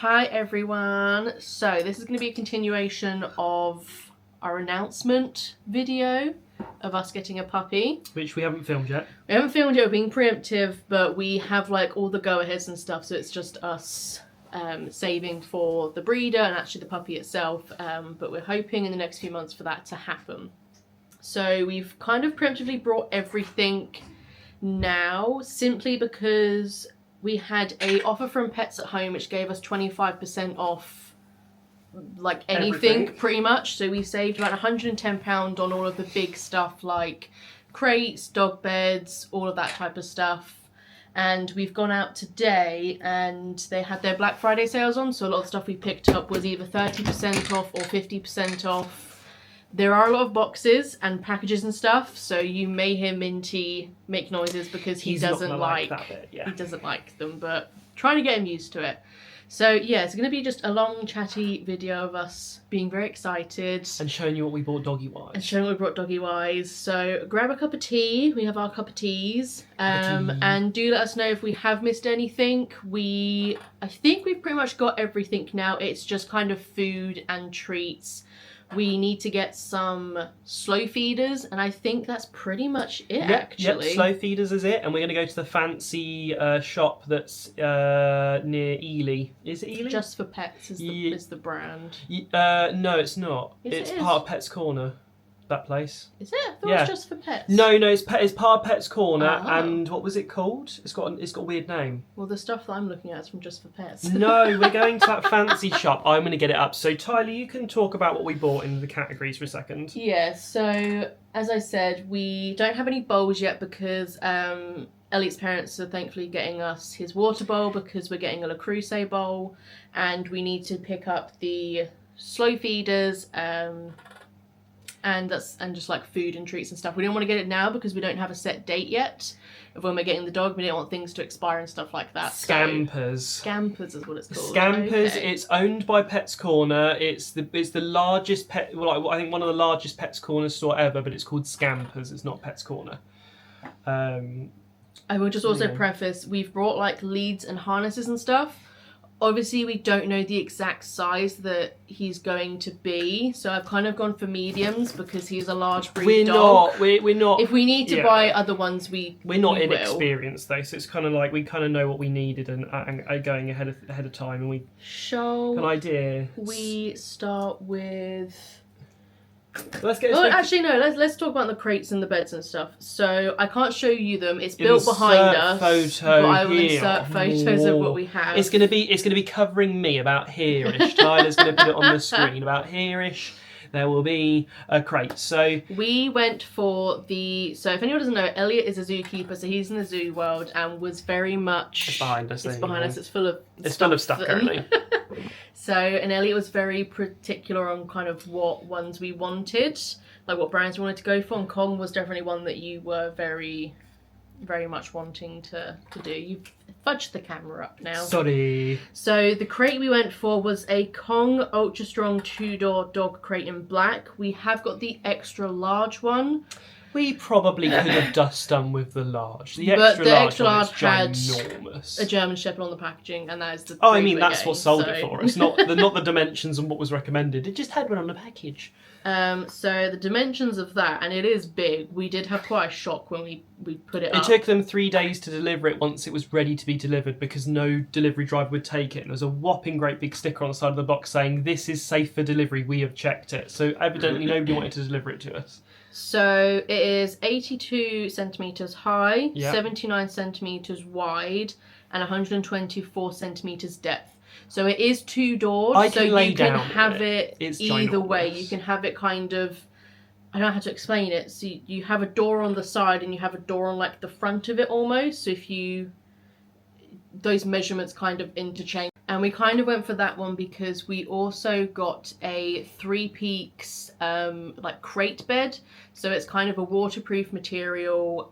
Hi everyone. So this is going to be a continuation of our announcement video of us getting a puppy. Which we haven't filmed yet. We haven't filmed yet, we're being preemptive, but we have like all the go-aheads and stuff, so it's just us saving for the breeder and actually the puppy itself, but we're hoping in the next few months for that to happen. So we've kind of preemptively brought everything now, simply because we had a offer from Pets at Home which gave us 25% off like anything pretty much. So we saved about £110 on all of the big stuff like crates, dog beds, all of that type of stuff. And we've gone out today and they had their Black Friday sales on, so a lot of the stuff we picked up was either 30% off or 50% off. There are a lot of boxes and packages and stuff, so you may hear Minty make noises because he doesn't like that bit, yeah. He doesn't like them, but trying to get him used to it. So yeah, it's going to be just a long chatty video of us being very excited. And showing you what we bought doggy-wise. And showing what we brought doggy-wise. So grab a cup of tea. We have our cup of teas. And do let us know if we have missed anything. I think we've pretty much got everything now. It's just kind of food and treats. We need to get some slow feeders, and I think that's pretty much it, actually. Yep, slow feeders is it, and we're going to go to the fancy shop that's near Ely. Is it Ely? Just for Pets is the brand. No, it's not. Yes, it's part of Pets Corner, that place. Is it? I thought it was Just for Pets. No, it's part of Pets Corner, and what was it called? It's got a weird name. Well, the stuff that I'm looking at is from Just for Pets. No, we're going to that fancy shop. I'm going to get it up. So, Tyler, you can talk about what we bought in the categories for a second. Yeah, so, as I said, we don't have any bowls yet because Elliot's parents are thankfully getting us his water bowl because we're getting a Creuset bowl, and we need to pick up the slow feeders, and just like food and treats and stuff. We didn't want to get it now because we don't have a set date yet of when we're getting the dog. We didn't want things to expire and stuff like that. Scampers. Scampers is what it's called. Scampers. Okay. It's owned by Pets Corner. It's the largest pet. Well, I think one of the largest Pets Corner store ever, but it's called Scampers. It's not Pets Corner. I will just also preface: we've brought like leads and harnesses and stuff. Obviously, we don't know the exact size that he's going to be, so I've kind of gone for mediums because he's a large breed dog. We're not. If we need to buy other ones, we're not inexperienced though, so it's kind of like we kind of know what we needed and going ahead of time, and we. Shall an idea. We start with. Let's get. Actually, no. Let's talk about the crates and the beds and stuff. So I can't show you them. It's built behind us. Photo but I will insert photos of what we have. It's gonna be covering me about here-ish. Tyler's gonna put it on the screen about here-ish. There will be a crate. So we went for the. So if anyone doesn't know, Elliot is a zookeeper, so he's in the zoo world and was very much. It's behind us. It's behind us. It's full of. Stuff currently. So, and Elliot was very particular on kind of what ones we wanted, like what brands we wanted to go for. And Kong was definitely one that you were very, very much wanting to do. You've fudged the camera up now. Sorry. So the crate we went for was a Kong Ultra Strong 2-door dog crate in black. We have got the extra large one. We probably could have just done with the large. The extra large had ginormous. A German Shepherd on the packaging, and that is the. Oh, I mean that's what sold it for us, not the dimensions and what was recommended. It just had one on the package. So the dimensions of that, and it is big. We did have quite a shock when we put it up. It took them 3 days to deliver it once it was ready to be delivered because no delivery driver would take it. And there was a whopping great big sticker on the side of the box saying, "This is safe for delivery. We have checked it." So evidently nobody wanted to deliver it to us. So it is 82 centimetres high, 79 centimetres wide, and 124 centimetres depth. So it is 2 doors, so you can have it either way. You can have it kind of, I don't know how to explain it. So you have a door on the side and you have a door on like the front of it almost. So if those measurements kind of interchange. And we kind of went for that one because we also got a 3 Peaks like crate bed. So it's kind of a waterproof material.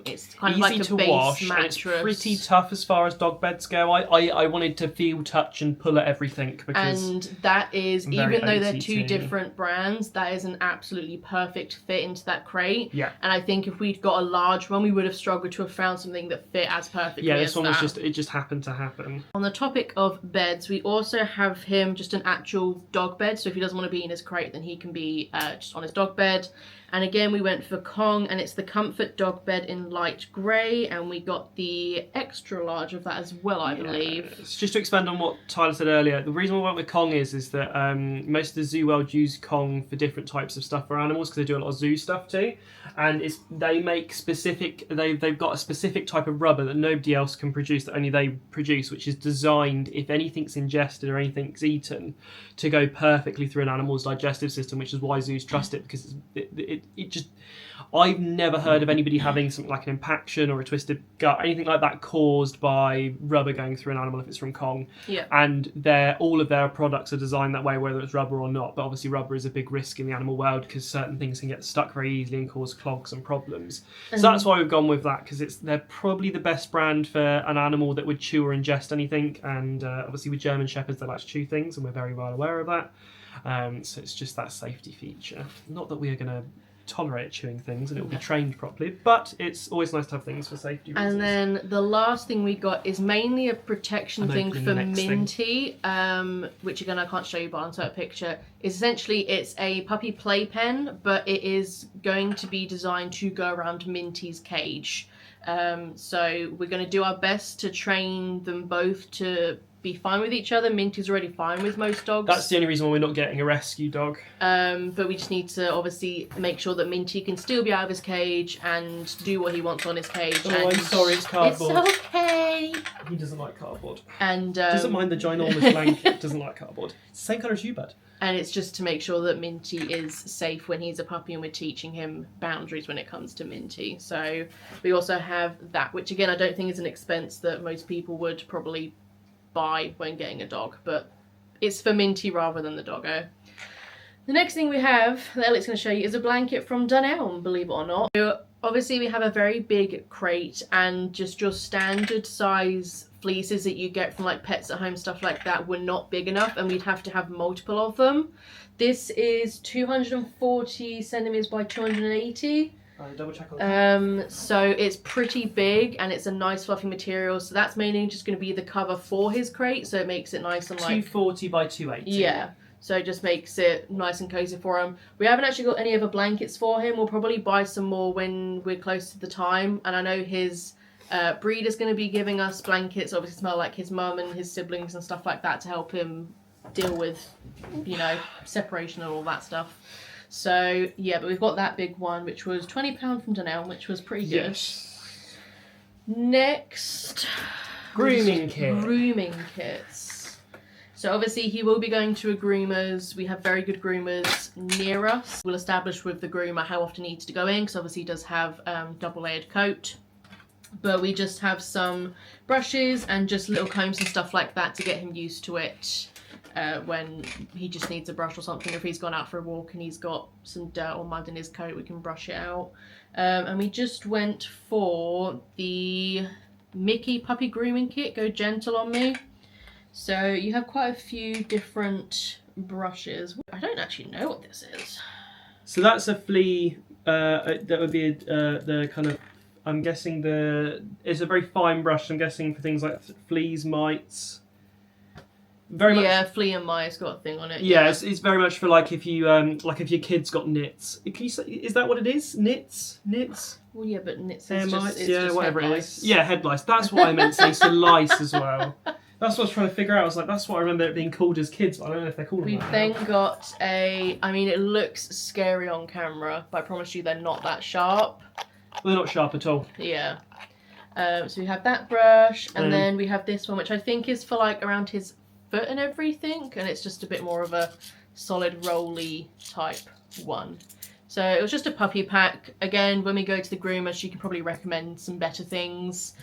It's kind of like a base mattress. And it's pretty tough as far as dog beds go. I wanted to feel, touch and pull at everything. And that is, even though they're 2 different brands, that is an absolutely perfect fit into that crate. Yeah. And I think if we'd got a large one, we would have struggled to have found something that fit as perfectly as this one was it just happened to happen. On the topic of of beds. We also have him just an actual dog bed, so if he doesn't want to be in his crate, then he can be just on his dog bed. And again, we went for Kong, and it's the Comfort Dog Bed in light grey, and we got the extra large of that as well, I believe. Just to expand on what Tyler said earlier, the reason we went with Kong is that most of the zoo world use Kong for different types of stuff for animals, because they do a lot of zoo stuff too. And they make specific, they've got a specific type of rubber that nobody else can produce, that only they produce, which is designed, if anything's ingested or anything's eaten, to go perfectly through an animal's digestive system, which is why zoos trust it, because it just, I've never heard of anybody having something like an impaction or a twisted gut, anything like that, caused by rubber going through an animal if it's from Kong. Yeah. And all of their products are designed that way, whether it's rubber or not. But obviously rubber is a big risk in the animal world, because certain things can get stuck very easily and cause clogs and problems. So that's why we've gone with that, because they're probably the best brand for an animal that would chew or ingest anything. And obviously with German Shepherds, they like to chew things, and we're very well aware of that. So it's just that safety feature. Not that we are going to tolerate chewing things, and it will be trained properly, but it's always nice to have things for safety reasons. And then the last thing we got is mainly a protection thing for Minty, which again I can't show you, but I'll insert a picture. Essentially it's a puppy playpen, but it is going to be designed to go around Minty's cage. So we're going to do our best to train them both to be fine with each other. Minty's already fine with most dogs. That's the only reason why we're not getting a rescue dog. But we just need to obviously make sure that Minty can still be out of his cage and do what he wants on his cage. Oh, I'm sorry, it's cardboard. It's okay. He doesn't like cardboard. And doesn't mind the ginormous blanket. Doesn't like cardboard. It's the same colour as you, bud. And it's just to make sure that Minty is safe when he's a puppy, and we're teaching him boundaries when it comes to Minty. So we also have that, which again I don't think is an expense that most people would probably buy when getting a dog, but it's for Minty rather than the doggo. The next thing we have that Elliot's going to show you is a blanket from Dunelm, believe it or not. So obviously we have a very big crate, and just your standard size fleeces that you get from like Pets at Home, stuff like that, were not big enough, and we'd have to have multiple of them. This is 240 centimeters by 280. Double check on so it's pretty big, and it's a nice fluffy material, so that's mainly just going to be the cover for his crate, so it makes it nice and like 240 by 280. Yeah, so it just makes it nice and cozy for him. We haven't actually got any other blankets for him. We'll probably buy some more when we're close to the time, and I know his breeder's going to be giving us blankets, obviously smell like his mum and his siblings and stuff like that, to help him deal with, you know, separation and all that stuff. So yeah, but we've got that big one, which was £20 from Dunelm, which was pretty good. Yes. Next, grooming kit. Grooming kits. So obviously he will be going to a groomer's. We have very good groomers near us. We'll establish with the groomer how often he needs to go in, because obviously he does have double layered coat. But we just have some brushes and just little combs and stuff like that to get him used to it. When he just needs a brush or something, if he's gone out for a walk and he's got some dirt or mud in his coat, we can brush it out. And we just went for the Mikki puppy grooming kit, Go Gentle on Me. So you have quite a few different brushes. I don't actually know what this is. So that's a flea, that would be the kind of, I'm guessing it's a very fine brush, I'm guessing for things like fleas, mites. Very much. Yeah, flea and mice got a thing on it. Yeah, it's very much for like if you like if your kid's got nits. Can you say, is that what it is? Nits? Well, yeah, but nits is just, mites, it's yeah, just whatever head it lice. is. Yeah, head lice. That's what I meant to say. So lice as well. That's what I was trying to figure out. I was like, that's what I remember it being called as kids, but I don't know if they're called. We've then got I mean, it looks scary on camera, but I promise you they're not that sharp. Well, they're not sharp at all. Yeah. So we have that brush, and then we have this one, which I think is for like around his foot and everything, and it's just a bit more of a solid rolly type one. So it was just a puppy pack. Again, when we go to the groomer, she can probably recommend some better things.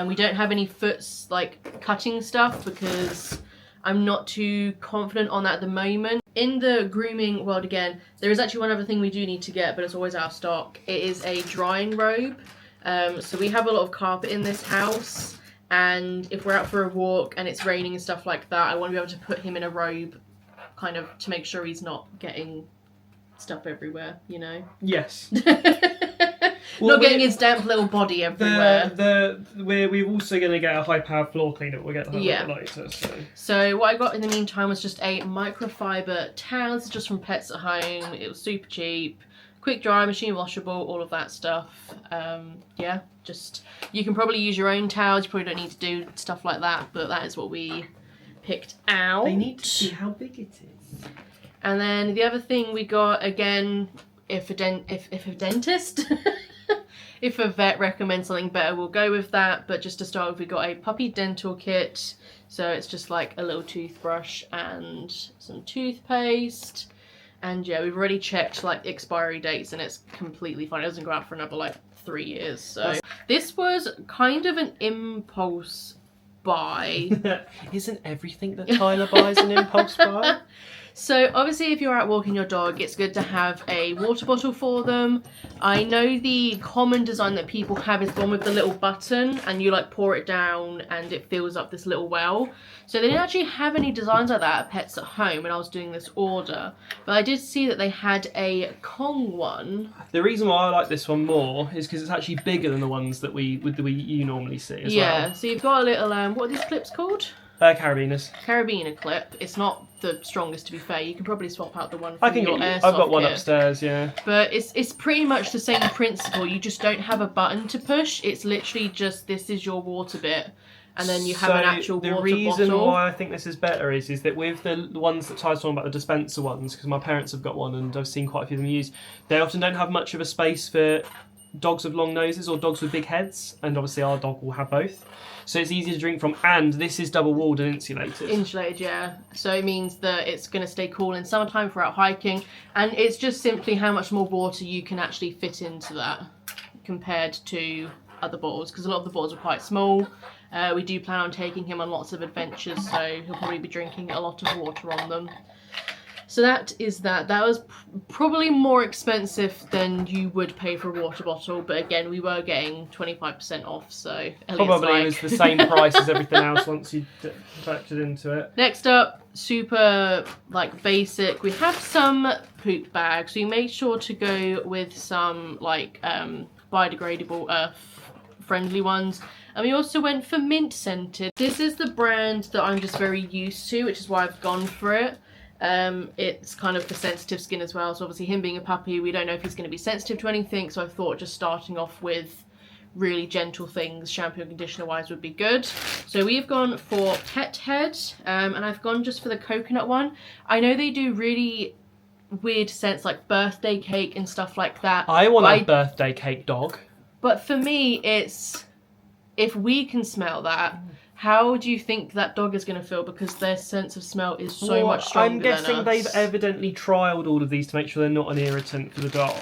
We don't have any foots like cutting stuff, because I'm not too confident on that at the moment. In the grooming world, again, there is actually one other thing we do need to get, but it's always out of stock. It is a drying robe. So we have a lot of carpet in this house, and if we're out for a walk and it's raining and stuff like that, I want to be able to put him in a robe, kind of to make sure he's not getting stuff everywhere, you know? Yes. Not getting his damp little body everywhere. We're also going to get a high-powered floor cleaner. We'll get that a little bit later. So what I got in the meantime was just a microfiber towel. This is just from Pets at Home. It was super cheap. Quick dry, machine washable, all of that stuff. Yeah, just you can probably use your own towels. You probably don't need to do stuff like that, but that is what we picked out. They need to see how big it is. And then the other thing we got, again, if a dentist, if a vet recommends something better, we'll go with that. But just to start with, we got a puppy dental kit. So it's just like a little toothbrush and some toothpaste. And yeah, we've already checked like expiry dates and it's completely fine. It doesn't go out for another like 3 years. So this was kind of an impulse buy. Isn't everything that Tyler buys an impulse buy? So obviously if you're out walking your dog, it's good to have a water bottle for them. I know the common design that people have is the one with the little button and you like pour it down and it fills up this little well. So they didn't actually have any designs like that at Pets at Home when I was doing this order. But I did see that they had a Kong one. The reason why I like this one more is because it's actually bigger than the ones that you normally see as well. Yeah, so you've got a little, what are these clips called? Carabiners. Carabiner clip. It's not the strongest, to be fair. You can probably swap out the one from your airsoft I've got one kit. Upstairs, yeah. But it's pretty much the same principle. You just don't have a button to push. It's literally just this is your water bit, and then you have an actual water bottle. The reason why I think this is better is that with the ones that Ty's talking about, the dispenser ones, because my parents have got one and I've seen quite a few of them used, they often don't have much of a space for dogs with long noses or dogs with big heads, and obviously our dog will have both. So it's easy to drink from, and this is double walled and insulated. Insulated, yeah. So it means that it's going to stay cool in summertime for out hiking, and it's just simply how much more water you can actually fit into that compared to other bottles, because a lot of the bottles are quite small. We do plan on taking him on lots of adventures, so he'll probably be drinking a lot of water on them. So that is that. That was probably more expensive than you would pay for a water bottle, but again, we were getting 25% off, so probably it was the same price as everything else once you factored into it. Next up, super like basic. We have some poop bags, so you make sure to go with some like biodegradable earth-friendly ones. And we also went for mint scented. This is the brand that I'm just very used to, which is why I've gone for it. It's kind of for sensitive skin as well, so obviously him being a puppy, we don't know if he's going to be sensitive to anything, so I thought just starting off with really gentle things, shampoo and conditioner wise, would be good. So we've gone for Pet Head, and I've gone just for the coconut one. I know they do really weird scents like birthday cake and stuff like that. I want a birthday cake dog. But for me, it's, if we can smell that, how do you think that dog is going to feel? Because their sense of smell is so much stronger than us. I'm guessing they've evidently trialled all of these to make sure they're not an irritant for the dog.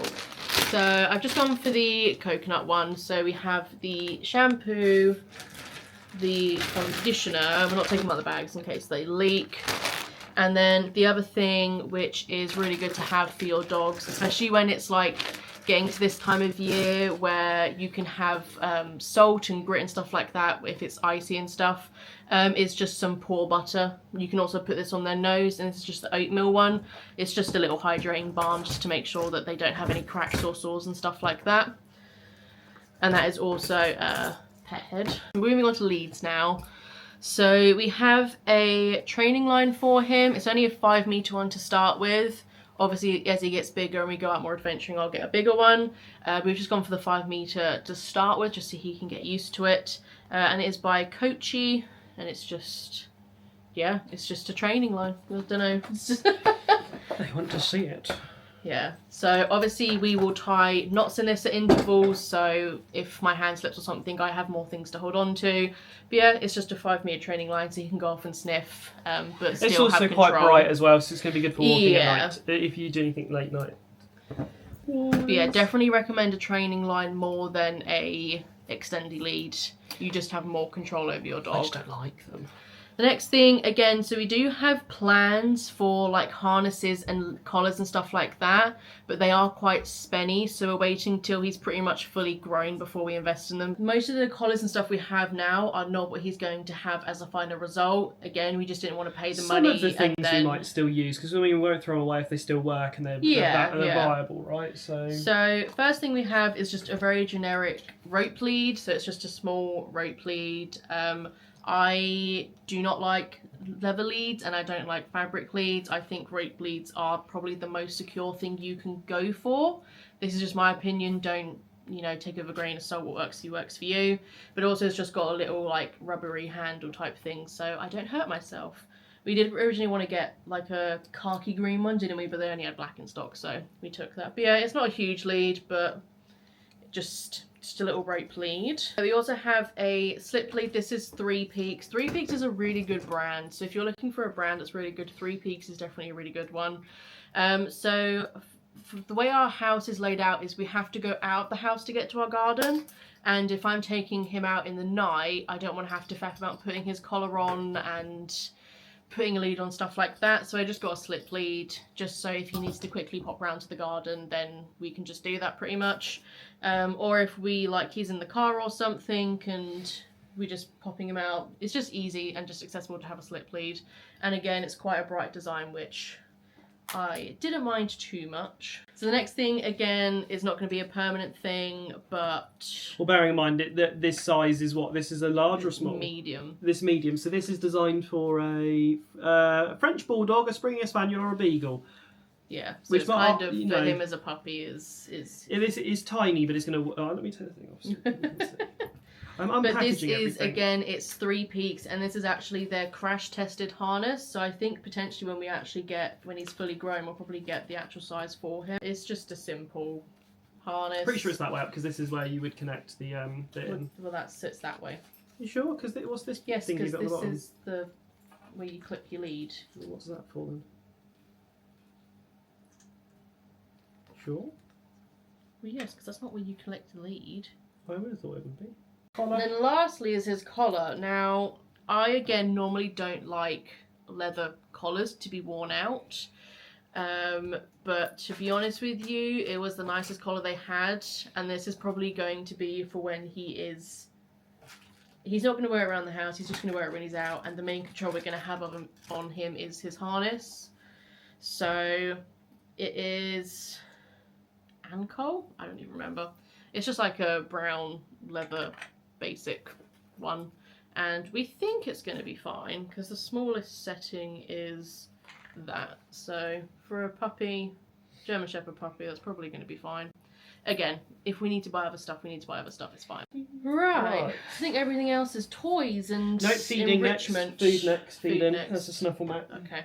So I've just gone for the coconut one. So we have the shampoo, the conditioner. We're not taking them out of the bags in case they leak. And then the other thing, which is really good to have for your dogs, especially when it's like getting to this time of year where you can have salt and grit and stuff like that if it's icy and stuff, is just some paw butter. You can also put this on their nose, and this is just the oatmeal one. It's just a little hydrating balm just to make sure that they don't have any cracks or sores and stuff like that. And that is also Pet Head. Moving on to leads now. So we have a training line for him. It's only a 5-meter one to start with. Obviously, as he gets bigger and we go out more adventuring, I'll get a bigger one. We've just gone for the 5-meter to start with, just so he can get used to it. And it is by Coachi, and it's just, yeah, it's just a training line. I don't know. They want to see it. Yeah, so obviously we will tie knots in this at intervals, so if my hand slips or something, I have more things to hold on to. But yeah, it's just a 5-meter training line, so you can go off and sniff, but still it's also have quite control. bright as well, so it's going to be good for walking at night, if you do anything late night. But yeah, definitely recommend a training line more than a extended lead. You just have more control over your dog. I just don't like them. The next thing, again, so we do have plans for like harnesses and collars and stuff like that, but they are quite spenny, so we're waiting till he's pretty much fully grown before we invest in them. Most of the collars and stuff we have now are not what he's going to have as a final result. Again, we just didn't want to pay the money. Some of the things we might still use, because I mean, we won't throw them away if they still work and they're viable, right? So first thing we have is just a very generic rope lead, so it's just a small rope lead. I do not like leather leads and I don't like fabric leads. I think rope leads are probably the most secure thing you can go for. This is just my opinion. Don't, you know, take it with a grain of salt. What works for you works for you. But also it's just got a little like rubbery handle type thing, so I don't hurt myself. We did originally want to get like a khaki green one, didn't we? But they only had black in stock, so we took that. But yeah, it's not a huge lead, but just a little rope lead. We also have a slip lead. This is Three Peaks. Three Peaks is a really good brand, so if you're looking for a brand that's really good, Three Peaks is definitely a really good one. So the way our house is laid out is we have to go out of the house to get to our garden, and if I'm taking him out in the night, I don't want to have to faff about putting his collar on and putting a lead on, stuff like that. So I just got a slip lead, just so if he needs to quickly pop round to the garden, then we can just do that pretty much. Or if we, like, he's in the car or something and we're just popping him out, it's just easy and just accessible to have a slip lead. And again, it's quite a bright design, which I didn't mind too much. So the next thing, again, is not going to be a permanent thing, but... Well, bearing in mind that this size is what? This is a large or small? Medium. This medium. So this is designed for a French Bulldog, a Springer Spaniel or a Beagle. Yeah, so which it's kind of, for him as a puppy is... It is tiny, but it's going to... let me take the thing off. But this is, again, it's Three Peaks, and this is actually their crash-tested harness, so I think potentially when he's fully grown, we'll probably get the actual size for him. It's just a simple harness. Pretty sure it's that way up, because this is where you would connect the bit in. Well, that sits that way. You sure? Because what's this yes, thing you've got on the bottom? Yes, because this is where you clip your lead. What's that for then? Sure? Well, yes, because that's not where you collect the lead. I would have thought it would be. And then lastly is his collar. Now, I again normally don't like leather collars to be worn out. But to be honest with you, it was the nicest collar they had. And this is probably going to be for when he's not going to wear it around the house. He's just going to wear it when he's out. And the main control we're going to have on him is his harness. So it is Ancol? I don't even remember. It's just like a brown leather basic one, and we think it's going to be fine because the smallest setting is that. So for a puppy, German Shepherd puppy, that's probably going to be fine. Again, if we need to buy other stuff, we need to buy other stuff. It's fine. Right. I think everything else is toys and enrichment. Food next. Feeding. That's a Snuffle Mat. Okay.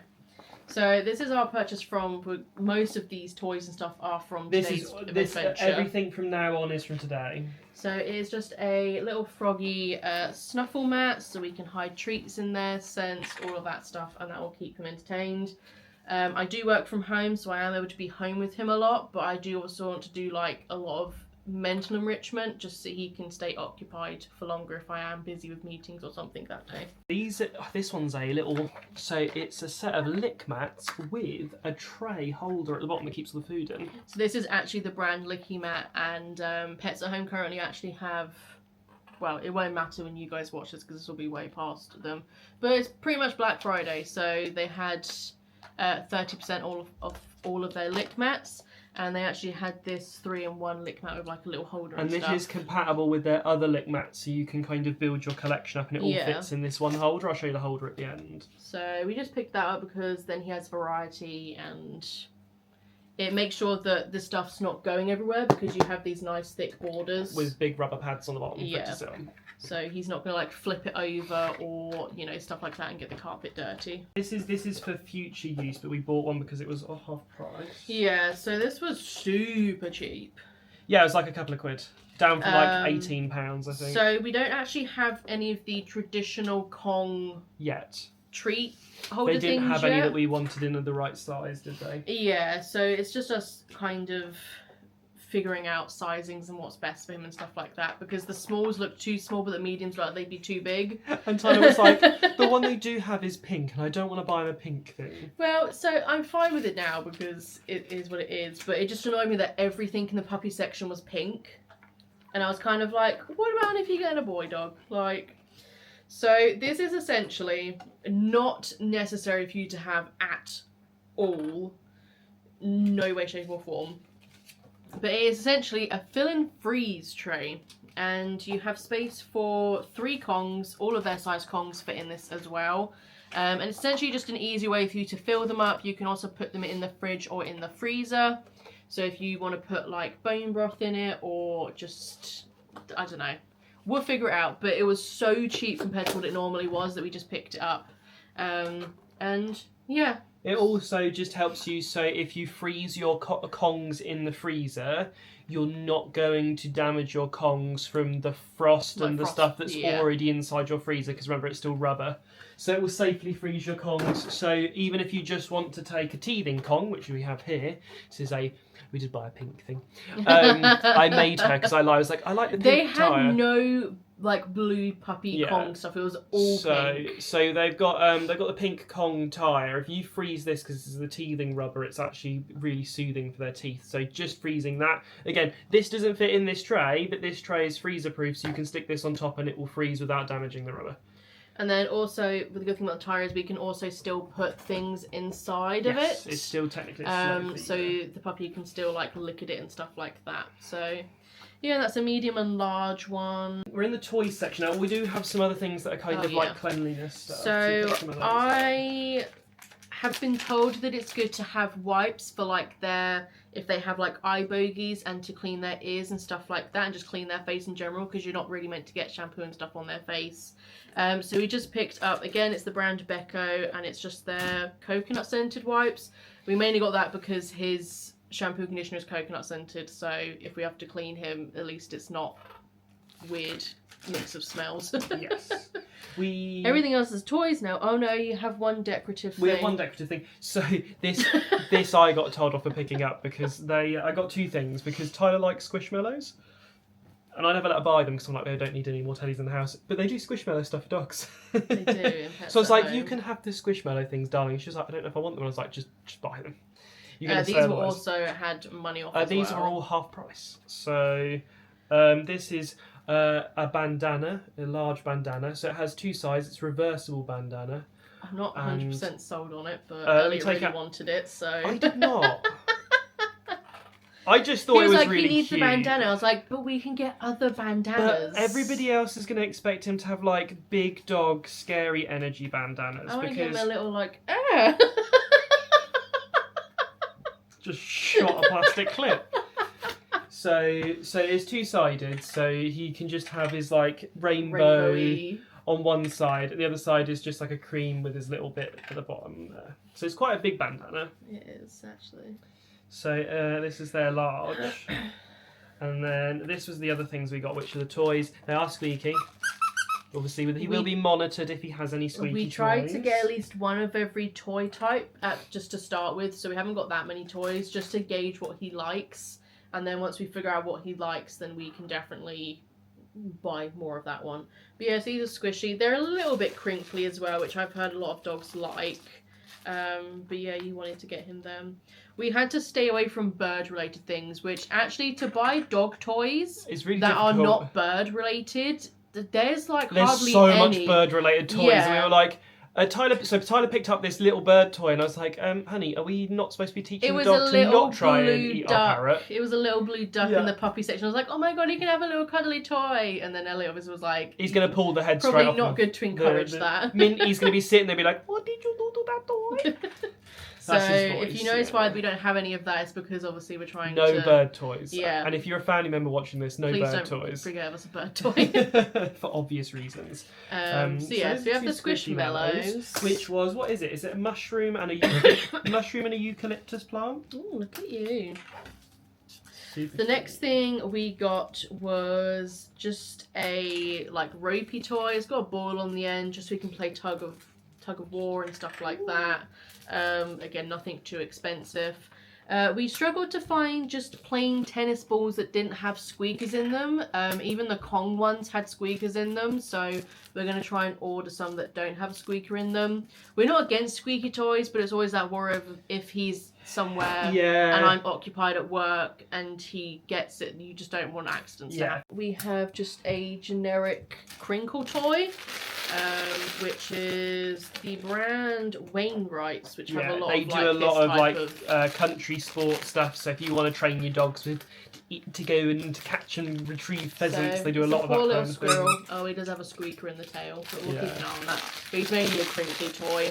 So this is our purchase from. Most of these toys and stuff are from today's adventure. Everything from now on is from today. So it is just a little froggy Snuffle Mat, so we can hide treats in there, scents, all of that stuff, and that will keep him entertained. I do work from home, so I am able to be home with him a lot, but I do also want to do like a lot of mental enrichment just so he can stay occupied for longer if I am busy with meetings or something that day. This one's a little, so it's a set of LickiMats with a tray holder at the bottom that keeps all the food in. So this is actually the brand LickiMat, and Pets at Home currently actually have, well, it won't matter when you guys watch this because this will be way past them, but it's pretty much Black Friday, so they had 30% off all of their LickiMats. And they actually had this 3-in-1 LickiMat with like a little holder and stuff. And this is compatible with their other LickiMats, so you can kind of build your collection up and it all fits in this one holder. I'll show you the holder at the end. So we just picked that up because then he has variety and it makes sure that the stuff's not going everywhere because you have these nice thick borders. With big rubber pads on the bottom for it to sit on. So he's not going to like flip it over or, you know, stuff like that and get the carpet dirty. This is for future use, but we bought one because it was half price. Yeah, so this was super cheap. Yeah, it was like a couple of quid. Down from like £18, I think. So we don't actually have any of the traditional Kong yet. Treat holder things. They didn't have any that we wanted in the right size, did they? Yeah, so it's just us kind of figuring out sizings and what's best for him and stuff like that, because the smalls look too small but the mediums look like they'd be too big. And Tyler was like, the one they do have is pink and I don't want to buy him a pink thing. Well, so I'm fine with it now because it is what it is, but it just annoyed me that everything in the puppy section was pink. And I was kind of like, what about if you're getting a boy dog? Like, so this is essentially not necessary for you to have at all. No way, shape or form. But it is essentially a fill and freeze tray. And you have space for 3 Kongs. All of their size Kongs fit in this as well. And it's essentially just an easy way for you to fill them up. You can also put them in the fridge or in the freezer. So if you want to put like bone broth in it or just, I don't know. We'll figure it out. But it was so cheap compared to what it normally was that we just picked it up. And yeah. It also just helps you, so if you freeze your Kongs in the freezer, you're not going to damage your Kongs from the frost and the stuff that's already inside your freezer, because remember, it's still rubber. So it will safely freeze your Kongs. So even if you just want to take a teething Kong, which we have here, this is we did buy a pink thing. I made her because I was like, I like the pink Tyre. They had no like blue puppy Kong stuff. It was all pink. So they've got the pink Kong Tyre. If you freeze this, because this is the teething rubber, it's actually really soothing for their teeth. So just freezing that. Again, this doesn't fit in this tray, but this tray is freezer proof, so you can stick this on top and it will freeze without damaging the rubber. And then also, the good thing about the Tyre is we can also still put things inside of it. Yes, it's still technically so the puppy can still like lick at it and stuff like that. So yeah, that's a medium and large one. We're in the toys section now. We do have some other things that are kind of like cleanliness stuff. So I have been told that it's good to have wipes for like if they have like eye bogies and to clean their ears and stuff like that, and just clean their face in general, because you're not really meant to get shampoo and stuff on their face. So we just picked up, again, it's the brand Beco, and it's just their coconut scented wipes. We mainly got that because his shampoo conditioner is coconut scented, so if we have to clean him, at least it's not weird mix of smells. Yes. Everything else is toys now. Oh no, you have one decorative thing. We have one decorative thing. So this I got told off for picking up because I got 2 things, because Tyler likes Squishmallows. And I never let her buy them because I'm like, I don't need any more teddies in the house. But they do Squishmallow stuff for dogs. They do. So I was like, you can have the Squishmallow things, darling. She was like, I don't know if I want them. And I was like, just buy them. These were also had money off as these well. are all half price. So this is a bandana, a large bandana. So it has 2 sides. It's reversible bandana. I'm not 100% sold on it, but Elliot really wanted it, so... I did not. I just thought it was really cute. He needs the bandana. I was like, but we can get other bandanas. But everybody else is going to expect him to have like big dog, scary energy bandanas. I want to because... give him a little just shot a plastic clip. So it's 2-sided. So he can just have his like rainbow on one side. The other side is just like a cream with his little bit at the bottom there. So it's quite a big bandana. It is actually. So this is their large. And then this was the other things we got, which are the toys. They are squeaky. Obviously, he will be monitored if he has any squeaky toys. We tried to get at least one of every toy type just to start with, so we haven't got that many toys, just to gauge what he likes. And then once we figure out what he likes, then we can definitely buy more of that one. But yes, these are squishy. They're a little bit crinkly as well, which I've heard a lot of dogs like. But yeah, you wanted to get him them. We had to stay away from bird-related things, which actually, to buy dog toys really that difficult. are not bird-related, there's hardly so much bird-related toys. Yeah. And we were like, Tyler picked up this little bird toy, and I was like, honey, are we not supposed to be teaching the dog to not try and eat our parrot? It was a little blue duck in the puppy section. I was like, oh my god, he can have a little cuddly toy. And then Elliot was like, he's going to pull the head straight off. Probably not good to encourage that. Minty's going to be sitting there and be like, what did you do to that toy? So if you notice why we don't have any of that, it's because obviously we're trying no bird toys. Yeah. And if you're a family member watching this, no bird toys. Please don't give us a bird toy. For obvious reasons. So we have the Squishmallows. Which was, what is it? Is it a mushroom and a mushroom and a eucalyptus plant? Oh, look at you. Super the next thing we got was just a ropey toy. It's got a ball on the end, just so we can play tug of war and stuff like that. Again, nothing too expensive. We struggled to find just plain tennis balls that didn't have squeakers in them. Even the Kong ones had squeakers in them, so we're going to try and order some that don't have a squeaker in them. We're not against squeaky toys, but it's always that worry of if he's somewhere and I'm occupied at work and he gets it, you just don't want accidents to happen. We have just a generic crinkle toy, which is the brand Wainwrights, which have a lot of country sport stuff. So if you want to train your dogs to go and catch and retrieve pheasants, they do a lot of that kind of squirrel. thing. Oh, he does have a squeaker in the tail, but we'll keep an eye on that. But he's mainly a crinkly toy.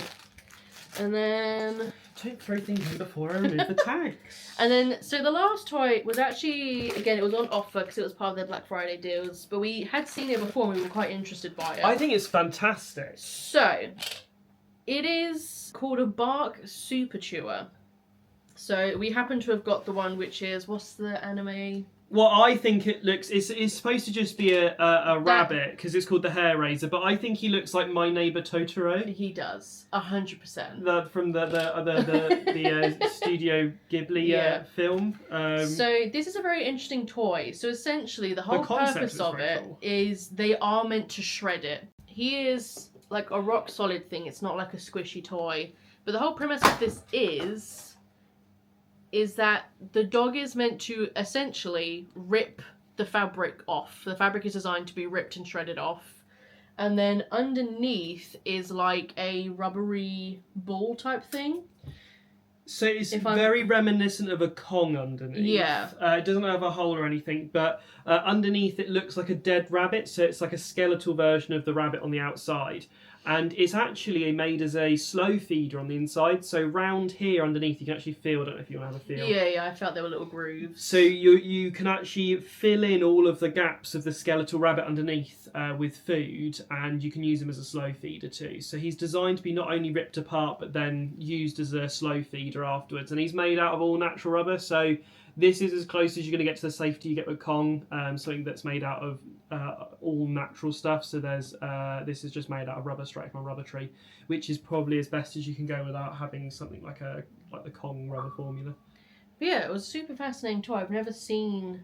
And then... Don't throw things in before I remove the tags. And then, so the last toy was actually, again, it was on offer because it was part of their Black Friday deals, but we had seen it before and we were quite interested by it. I think it's fantastic. So, it is called a Bark Super Chewer. So, we happen to have got the one which is, what's the anime? Well, I think it looks... It's supposed to just be a rabbit, because it's called the Hair Raiser, but I think he looks like My Neighbor Totoro. He does, 100%. From the Studio Ghibli film. So, this is a very interesting toy. So, essentially, the whole purpose of it is they are meant to shred it. He is like a rock solid thing. It's not like a squishy toy. But the whole premise of this is that the dog is meant to essentially rip the fabric off. The fabric is designed to be ripped and shredded off. And then underneath is like a rubbery ball type thing. So it's very reminiscent of a Kong underneath. Yeah. It doesn't have a hole or anything, but underneath it looks like a dead rabbit. So it's like a skeletal version of the rabbit on the outside. And it's actually made as a slow feeder on the inside. So round here underneath you can actually feel, I don't know if you want to have a feel. Yeah, I felt there were little grooves. So you can actually fill in all of the gaps of the skeletal rabbit underneath with food, and you can use him as a slow feeder too. So he's designed to be not only ripped apart, but then used as a slow feeder afterwards. And he's made out of all natural rubber, so this is as close as you're going to get to the safety you get with Kong, something that's made out of all natural stuff. So there's this is just made out of rubber straight from a rubber tree, which is probably as best as you can go without having something like the Kong rubber formula. But yeah, it was a super fascinating toy. I've never seen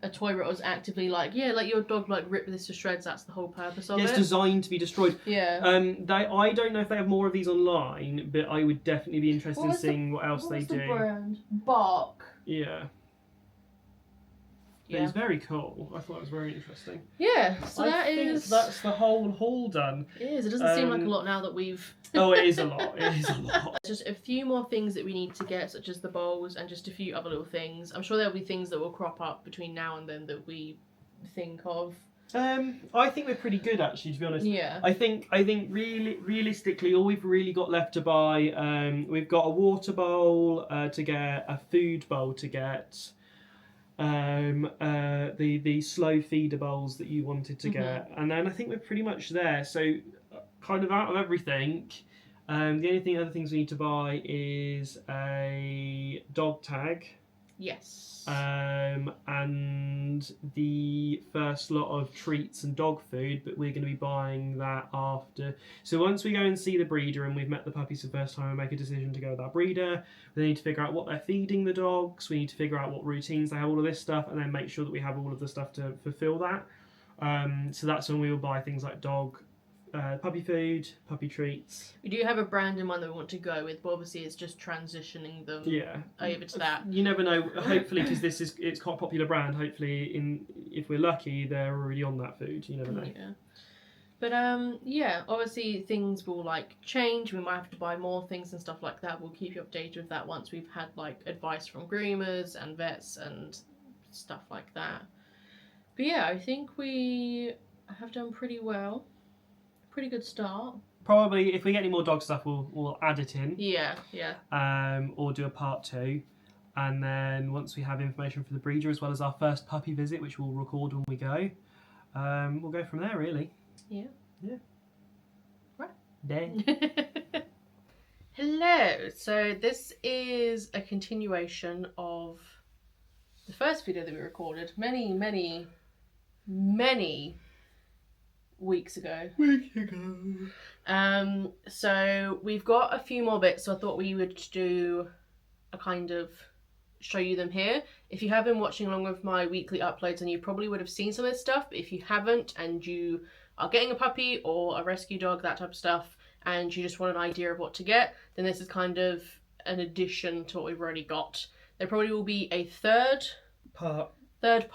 a toy where it was actively like, let your dog like rip this to shreds. That's the whole purpose of it. It's designed to be destroyed. Yeah. I don't know if they have more of these online, but I would definitely be interested in seeing what else they do. What's the brand? Bark. Yeah. Yeah. It's very cool. I thought it was very interesting. Yeah, so that's the whole haul done. It is. It doesn't seem like a lot now that we've... Oh, it is a lot. It is a lot. Just a few more things that we need to get, such as the bowls and just a few other little things. I'm sure there'll be things that will crop up between now and then that we think of. I think we're pretty good, actually, to be honest. Yeah. I think realistically, all we've really got left to buy, we've got a water bowl to get, a food bowl to get, the slow feeder bowls that you wanted to get, and then I think we're pretty much there. So, kind of out of everything, the only other things we need to buy is a dog tag. Yes. And the first lot of treats and dog food, but we're going to be buying that after. So once we go and see the breeder and we've met the puppies for the first time and make a decision to go with that breeder, we need to figure out what they're feeding the dogs, we need to figure out what routines they have, all of this stuff, and then make sure that we have all of the stuff to fulfill that. So that's when we will buy things like puppy food, puppy treats. We do have a brand in mind that we want to go with, but obviously it's just transitioning them over to that. You never know, hopefully, because it's quite a popular brand, hopefully if we're lucky they're already on that food, you never know. Yeah. But obviously things will like change, we might have to buy more things and stuff like that. We'll keep you updated with that once we've had like advice from groomers and vets and stuff like that. But yeah, I think we have done pretty well. Pretty good start. Probably, if we get any more dog stuff, we'll add it in. Yeah. Or do a part 2. And then once we have information for the breeder, as well as our first puppy visit, which we'll record when we go, we'll go from there, really. Yeah. Right. Then. Hello. So this is a continuation of the first video that we recorded many weeks ago. So we've got a few more bits, so I thought we would do I kind of show you them here. If you have been watching along with my weekly uploads, then you probably would have seen some of this stuff, but if you haven't and you are getting a puppy or a rescue dog, that type of stuff, and you just want an idea of what to get, then this is kind of an addition to what we've already got. There probably will be a third part that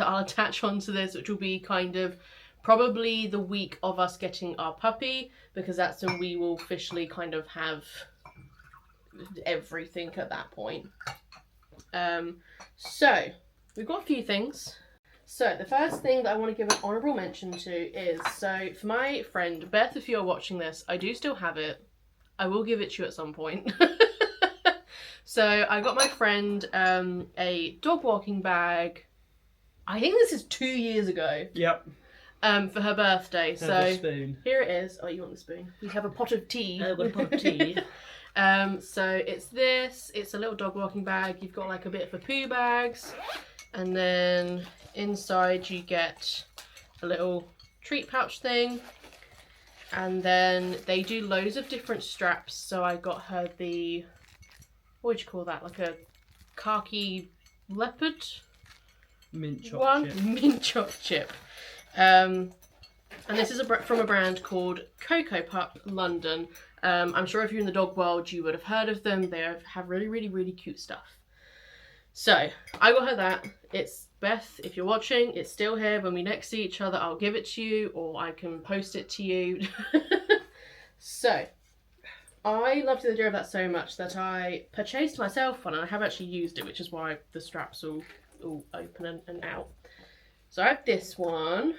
I'll attach onto this, which will be kind of probably the week of us getting our puppy, because that's when we will officially kind of have everything at that point. So we've got a few things. So the first thing that I want to give an honourable mention to is, so for my friend Beth, if you're watching this, I do still have it. I will give it to you at some point. So I got my friend a dog walking bag. I think this is 2 years ago. Yep. For her birthday. Have so a spoon. Here it is. Oh, you want the spoon? We have a pot of tea. I've got a pot of tea. So it's this. It's a little dog walking bag. You've got like a bit for poo bags, and then inside you get a little treat pouch thing, and then they do loads of different straps. So I got her the, what would you call that? Like a khaki leopard Mint choc one? chip. Mint choc chip. And this is from a brand called Cocopup London. I'm sure if you're in the dog world, you would have heard of them. They have really, really, really cute stuff. So I got her that. It's Beth, if you're watching, it's still here. When we next see each other, I'll give it to you, or I can post it to you. So I loved the idea of that so much that I purchased myself one, and I have actually used it, which is why the straps all open and out. So I have this one,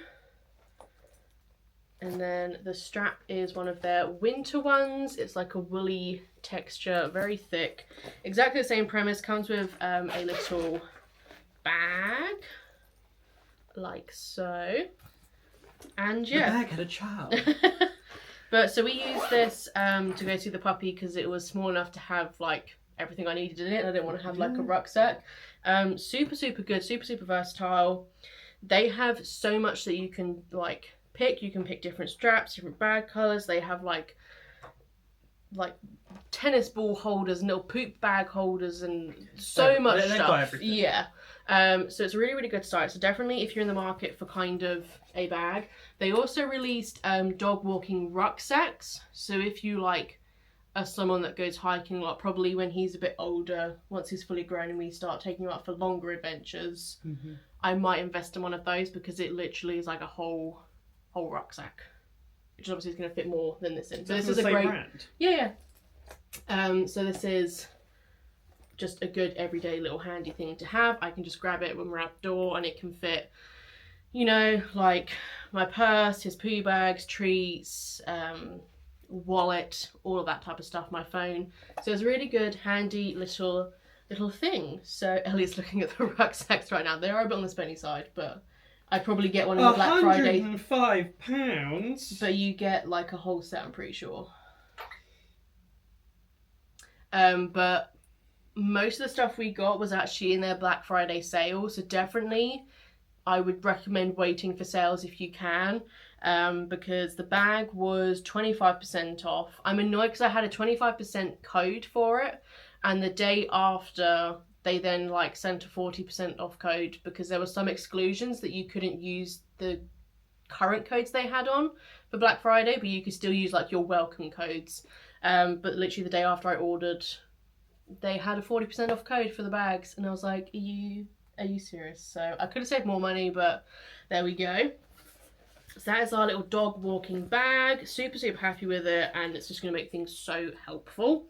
and then the strap is one of their winter ones. It's like a woolly texture, very thick. Exactly the same premise, comes with a little bag, like so. And yeah. The bag had a child. But so we used this to go see the puppy because it was small enough to have like everything I needed in it. I didn't want to have like a rucksack. Super, super good, super, super versatile. They have so much that you can like pick. You can pick different straps, different bag colours. They have like tennis ball holders and little poop bag holders and so much they've stuff. got everything. Yeah. So it's a really, really good start. So definitely if you're in the market for kind of a bag. They also released dog walking rucksacks. So if you like are someone that goes hiking a lot, probably when he's a bit older, once he's fully grown and we start taking him out for longer adventures, I might invest in one of those because it literally is like a whole rucksack, which obviously is going to fit more than this in. So this is a great brand. Yeah. So this is just a good everyday little handy thing to have. I can just grab it when we're outdoor and it can fit, you know, like my purse, his poo bags, treats, wallet, all of that type of stuff, my phone. So it's a really good handy little thing. So Ellie's looking at the rucksacks right now. They are a bit on the spenny side, but I'd probably get one in the Black Friday. £105. But you get like a whole set, I'm pretty sure. But most of the stuff we got was actually in their Black Friday sale, so definitely I would recommend waiting for sales if you can, because the bag was 25% off. I'm annoyed because I had a 25% code for it, and the day after they then like sent a 40% off code because there were some exclusions that you couldn't use the current codes they had on for Black Friday, but you could still use like your welcome codes. But literally the day after I ordered, they had a 40% off code for the bags, and I was like, are you serious? So I could have saved more money, but there we go. So that is our little dog walking bag. Super, super happy with it, and it's just going to make things so helpful.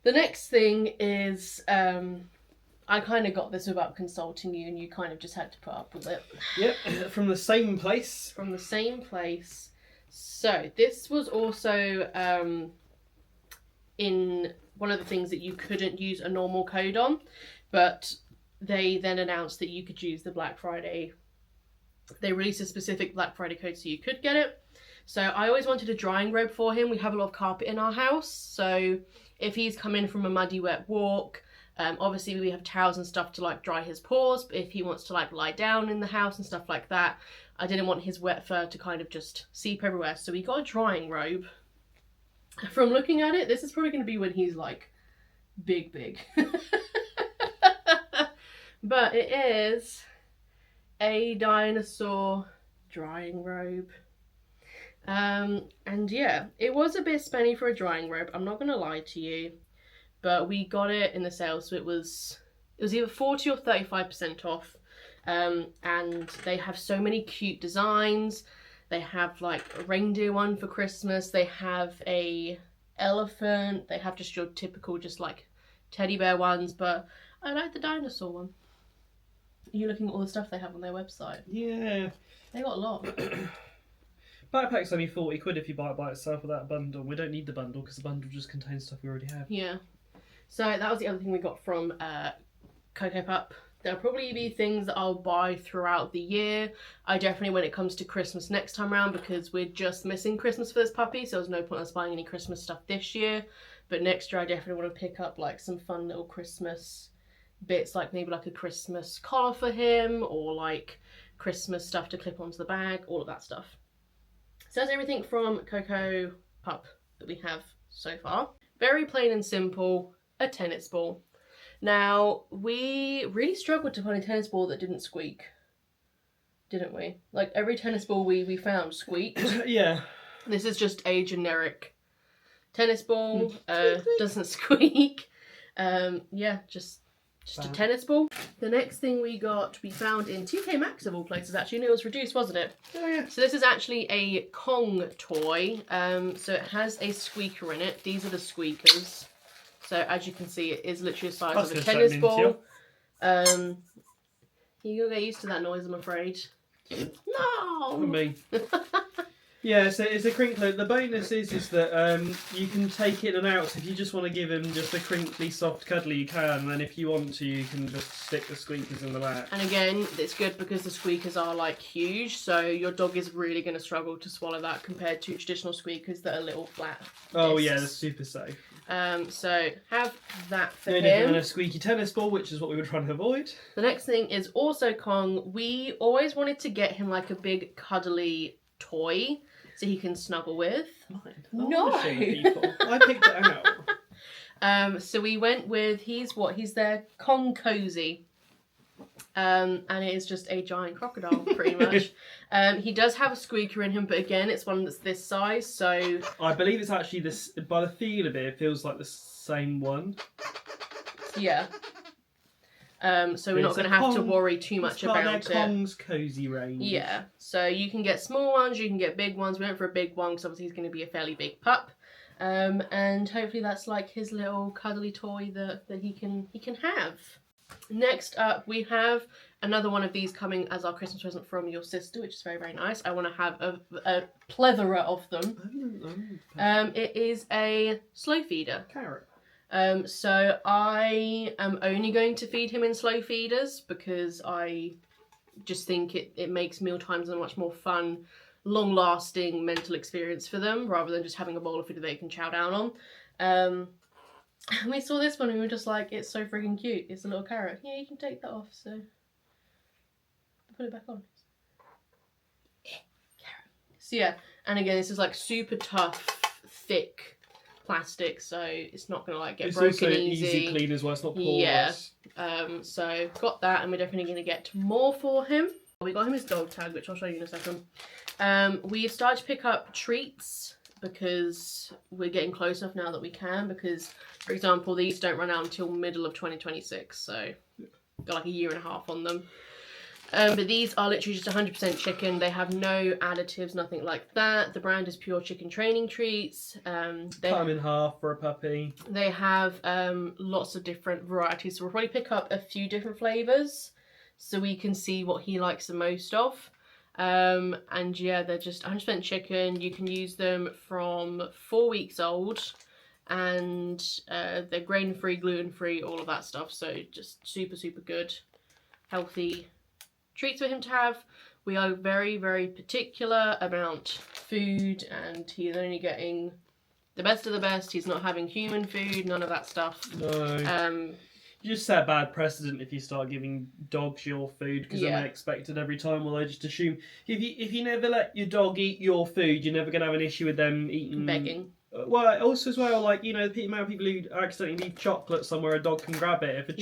The next thing is, I kind of got this without consulting you, and you kind of just had to put up with it. Yep, from the same place. From the same place. So this was also in one of the things that you couldn't use a normal code on, but they then announced that you could use the Black Friday. They released a specific Black Friday code so you could get it. So I always wanted a drying robe for him. We have a lot of carpet in our house, so if he's come in from a muddy wet walk, obviously we have towels and stuff to like dry his paws, but if he wants to like lie down in the house and stuff like that, I didn't want his wet fur to kind of just seep everywhere. So we got a drying robe. From looking at it, this is probably going to be when he's like big. But it is a Dinosaur drying robe. And yeah, it was a bit spenny for a drying robe, I'm not gonna lie to you, but we got it in the sale, so it was either 40 or 35% off. And they have so many cute designs. They have like a reindeer one for Christmas, they have a elephant, they have just your typical just like teddy bear ones, but I like the dinosaur one. Are you looking at all the stuff they have on their website? Yeah. They got a lot. Backpack's only 40 quid if you buy it by itself without a bundle. We don't need the bundle because the bundle just contains stuff we already have. Yeah. So that was the other thing we got from Cocopup. There'll probably be things that I'll buy throughout the year. I definitely, when it comes to Christmas next time around, because we're just missing Christmas for this puppy, so there's no point us buying any Christmas stuff this year. But next year I definitely want to pick up like some fun little Christmas bits, like maybe like a Christmas collar for him, or like Christmas stuff to clip onto the bag, all of that stuff. So that's everything from Cocopup that we have so far. Very plain and simple, a tennis ball. Now, we really struggled to find a tennis ball that didn't squeak, didn't we? Like, every tennis ball we found squeaked. Yeah. This is just a generic tennis ball, doesn't squeak. Yeah, just a tennis ball. The next thing we found in TK Maxx of all places actually, and it was reduced, wasn't it? Oh yeah. So this is actually a Kong toy. So it has a squeaker in it. These are the squeakers. So as you can see, it is literally the size of a tennis ball. You'll get used to that noise, I'm afraid. No! Me. Yeah, so it's a crinkler. The bonus is that you can take it in and out. So if you just want to give him just a crinkly, soft, cuddly, you can. And then if you want to, you can just stick the squeakers in the back. And again, it's good because the squeakers are like huge, so your dog is really going to struggle to swallow that compared to traditional squeakers that are little flat Oh discs. yeah, they're super safe. So have that for No him. different than a squeaky tennis ball, which is what we were trying to avoid. The next thing is also Kong. We always wanted to get him like a big cuddly toy so he can snuggle with. Mine. No. I picked it out. So we went with, he's their Kong Cozie. And it is just a giant crocodile, pretty much. He does have a squeaker in him, but again, it's one that's this size, so... I believe it's actually this, by the feel of it feels like the same one. Yeah. So we're not going to have to worry too much about it. Kong's Cozie range. Yeah, so you can get small ones, you can get big ones. We went for a big one because obviously he's going to be a fairly big pup. And hopefully that's like his little cuddly toy that he can have. Next up, we have another one of these coming as our Christmas present from your sister, which is very, very nice. I want to have a plethora of them. It is a slow feeder. Carrot. So I am only going to feed him in slow feeders because I just think it makes meal times a much more fun, long-lasting mental experience for them rather than just having a bowl of food that they can chow down on. And we saw this one and we were just like, it's so freaking cute. It's a little carrot. Yeah, you can take that off, so put it back on. Carrot. So yeah, and again, this is like super tough, thick plastic, so it's not gonna like get broken also easy. Easy clean as well. It's not porous. Yeah. So got that, and we're definitely gonna get more for him. We got him his dog tag, which I'll show you in a second. We've started to pick up treats because we're getting close enough now that we can, because for example these don't run out until middle of 2026, so got like a year and a half on them. But these are literally just 100% chicken. They have no additives, nothing like that. The brand is Pure Chicken Training Treats. Cut them in half for a puppy. They have lots of different varieties, so we'll probably pick up a few different flavours so we can see what he likes the most of. And yeah, they're just 100% chicken. You can use them from 4 weeks old, and they're grain-free, gluten-free, all of that stuff. So just super, super good, healthy treats for him to have. We are very, very particular about food, and he's only getting the best of the best. He's not having human food, none of that stuff. No. You just set a bad precedent if you start giving dogs your food, because then they expect it every time. Well, they just assume if you never let your dog eat your food, you're never going to have an issue with them eating begging. Well, also as well, like, you know, the amount of people who accidentally leave chocolate somewhere, a dog can grab it. If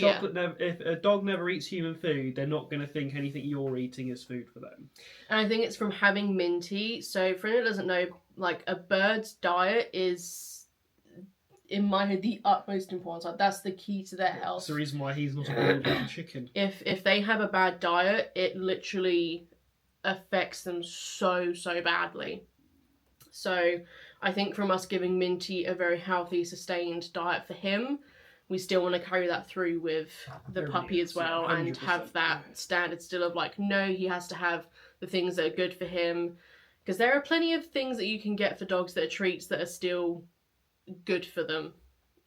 if a dog never eats human food, they're not going to think anything you're eating is food for them. And I think it's from having Minty. So for anyone who doesn't know, like, a bird's diet is, in my head, the utmost importance. Like, that's the key to their health. That's the reason why he's not a golden chicken. If they have a bad diet, it literally affects them so badly. So I think from us giving Minty a very healthy, sustained diet for him, we still want to carry that through with the puppy as well, 100%. And have that standard still of like, no, he has to have the things that are good for him, because there are plenty of things that you can get for dogs that are treats that are still good for them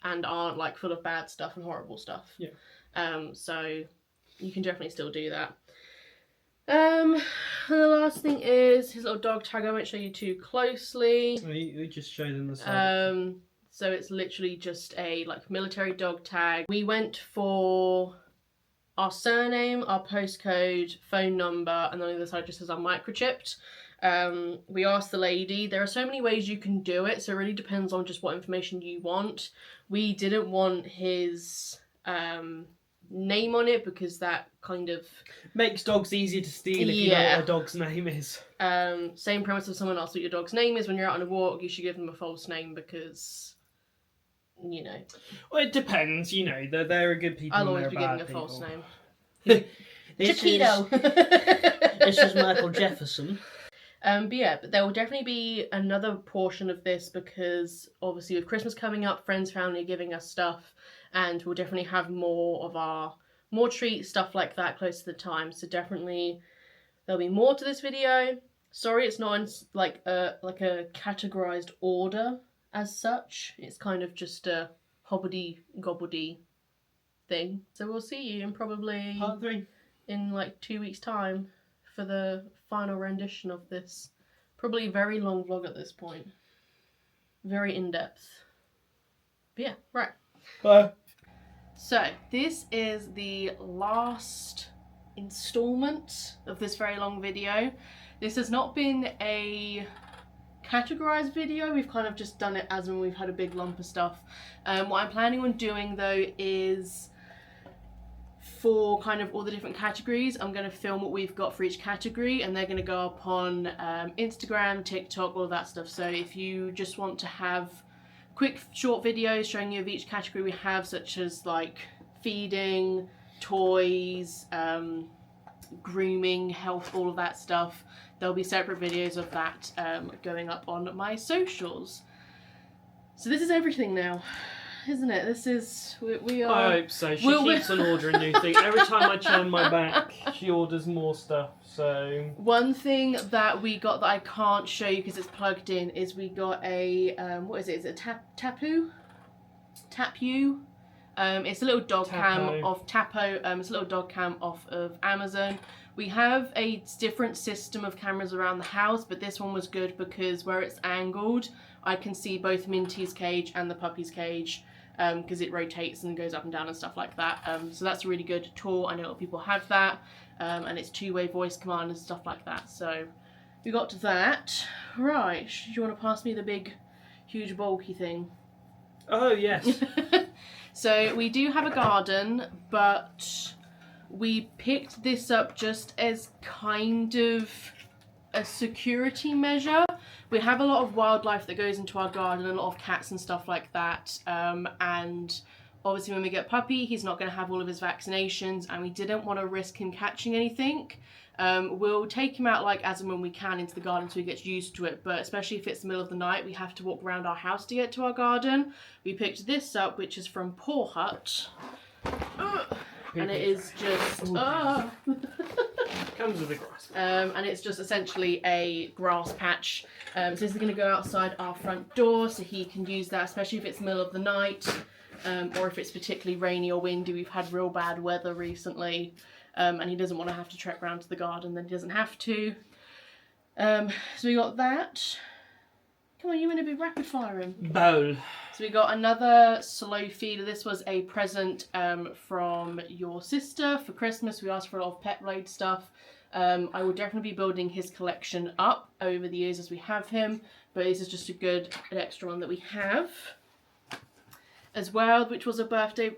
and aren't like full of bad stuff and horrible stuff. Yeah. So you can definitely still do that. And the last thing is his little dog tag. I won't show you too closely. We just showed him the side. So it's literally just a like military dog tag. We went for our surname, our postcode, phone number, and on the other side just says I'm microchipped. We asked the lady. There are so many ways you can do it, so it really depends on just what information you want. We didn't want his name on it because that kind of makes dogs easier to steal if you know what a dog's name is. Same premise of someone else what your dog's name is. When you're out on a walk, you should give them a false name because, you know. Well, it depends, you know. There are good people. I'll always be giving a false name. Chiquito. This is Michael Jefferson. But yeah, but there will definitely be another portion of this because obviously with Christmas coming up, friends, family are giving us stuff, and we'll definitely have more treats, stuff like that close to the time. So definitely there'll be more to this video. Sorry, it's not in like a categorized order as such. It's kind of just a hobbity gobbledy thing. So we'll see you in probably Part 3 in like 2 weeks' time for the final rendition of this probably very long vlog at this point. Very in-depth. But yeah, right. Bye. So this is the last installment of this very long video. This has not been a categorized video. We've kind of just done it as when we've had a big lump of stuff. What I'm planning on doing though is for kind of all the different categories, I'm going to film what we've got for each category, and they're going to go up on Instagram, TikTok, all that stuff. So if you just want to have quick short videos showing you of each category we have, such as like feeding, toys, grooming, health, all of that stuff, there'll be separate videos of that going up on my socials. So this is everything now, isn't it? This is, we are... I hope so. She keeps on ordering new things. Every time I turn my back, she orders more stuff, so... One thing that we got that I can't show you because it's plugged in is we got a, what is it? Is it a Tapu? It's a little dog cam off Tapo. It's a little dog cam off of Amazon. We have a different system of cameras around the house, but this one was good because where it's angled, I can see both Minty's cage and the puppy's cage because it rotates and goes up and down and stuff like that. So that's a really good tool. I know a lot of people have that, and it's two-way voice command and stuff like that. So we got to that. Right, do you want to pass me the big, huge, bulky thing? Oh, yes. So we do have a garden, but we picked this up just as kind of a security measure. We have a lot of wildlife that goes into our garden, a lot of cats and stuff like that, and obviously when we get Puppy, he's not going to have all of his vaccinations, and we didn't want to risk him catching anything. We'll take him out like as and when we can into the garden so he gets used to it, but especially if it's the middle of the night, we have to walk around our house to get to our garden. We picked this up, which is from Paw Hut, and it is just... Comes with a grass. And it's just essentially a grass patch. So this is going to go outside our front door so he can use that, especially if it's the middle of the night, or if it's particularly rainy or windy. We've had real bad weather recently, and he doesn't want to have to trek around to the garden, then he doesn't have to. So we got that. Come on, you want to be rapid firing. Bowl. So we got another slow feeder. This was a present from your sister for Christmas. We asked for a lot of pet related stuff. I will definitely be building his collection up over the years as we have him, but this is just an extra one that we have as well, which was a birthday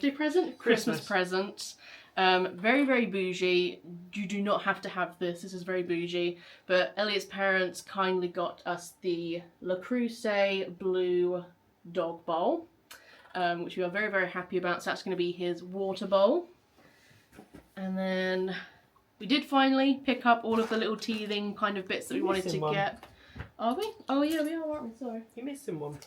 present? Christmas present. Very, very bougie. You do not have to have this. This is very bougie. But Elliot's parents kindly got us the Creuset Blue Dog Bowl, which we are very, very happy about. So that's going to be his water bowl. And then we did finally pick up all of the little teething kind of bits that we wanted to get. Are we? Oh yeah, we are, aren't we? Sorry. You're missing one.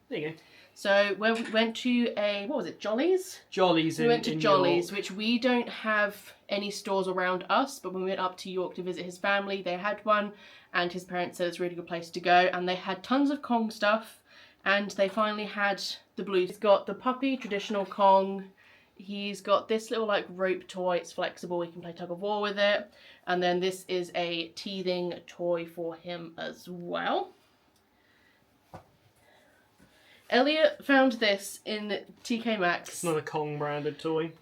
There you go. So when we went to what was it, Jolly's? Jolly's We went to Jolly's, York. which we don't have any stores around us, but when we went up to York to visit his family, they had one, and his parents said it's a really good place to go, and they had tons of Kong stuff, and they finally had the blue. He's got the puppy, traditional Kong. He's got this little like rope toy, it's flexible, we can play tug of war with it, and then this is a teething toy for him as well. Elliot found this in TK Maxx. It's not a Kong branded toy.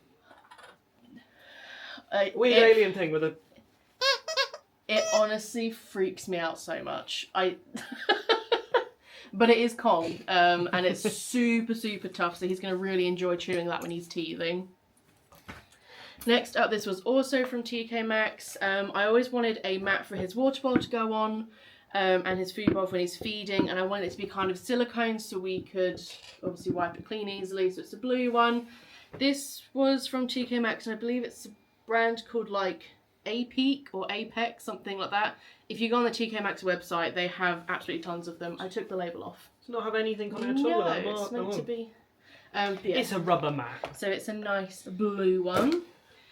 Weird alien thing with a... It honestly freaks me out so much. But it is Kong, and it's super, super tough, so he's going to really enjoy chewing that when he's teething. Next up, this was also from TK Maxx. I always wanted a mat for his water bowl to go on, and his food bowl when he's feeding, and I wanted it to be kind of silicone so we could obviously wipe it clean easily, so it's a blue one. This was from TK Maxx, and I believe it's a brand called like Apeak or Apex, something like that. If you go on the TK Maxx website, they have absolutely tons of them. I took the label off. Does not have anything on it at all. No, it's meant to be. Yeah. It's a rubber mat. So it's a nice blue one.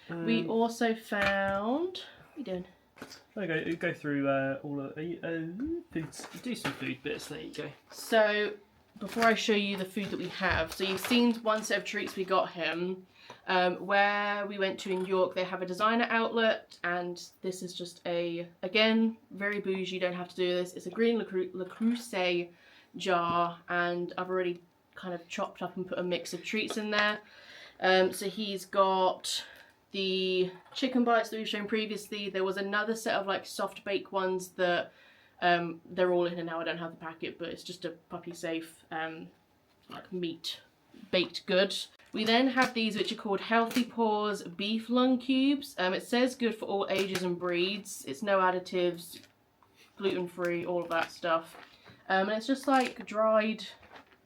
We also found... What are you doing? Go through all of foods. Do some food bits. There you go. So before I show you the food that we have, so you've seen one set of treats we got him. Where we went to in York, they have a designer outlet, and this is just again, very bougie, you don't have to do this. It's a green Le Creuset jar, and I've already kind of chopped up and put a mix of treats in there. So he's got the chicken bites that we've shown previously. There was another set of like soft bake ones that they're all in here now. I don't have the packet, but it's just a puppy safe like meat baked good. We then have these which are called Healthy Paws beef lung cubes. It says good for all ages and breeds. It's no additives, gluten-free, all of that stuff. And it's just like dried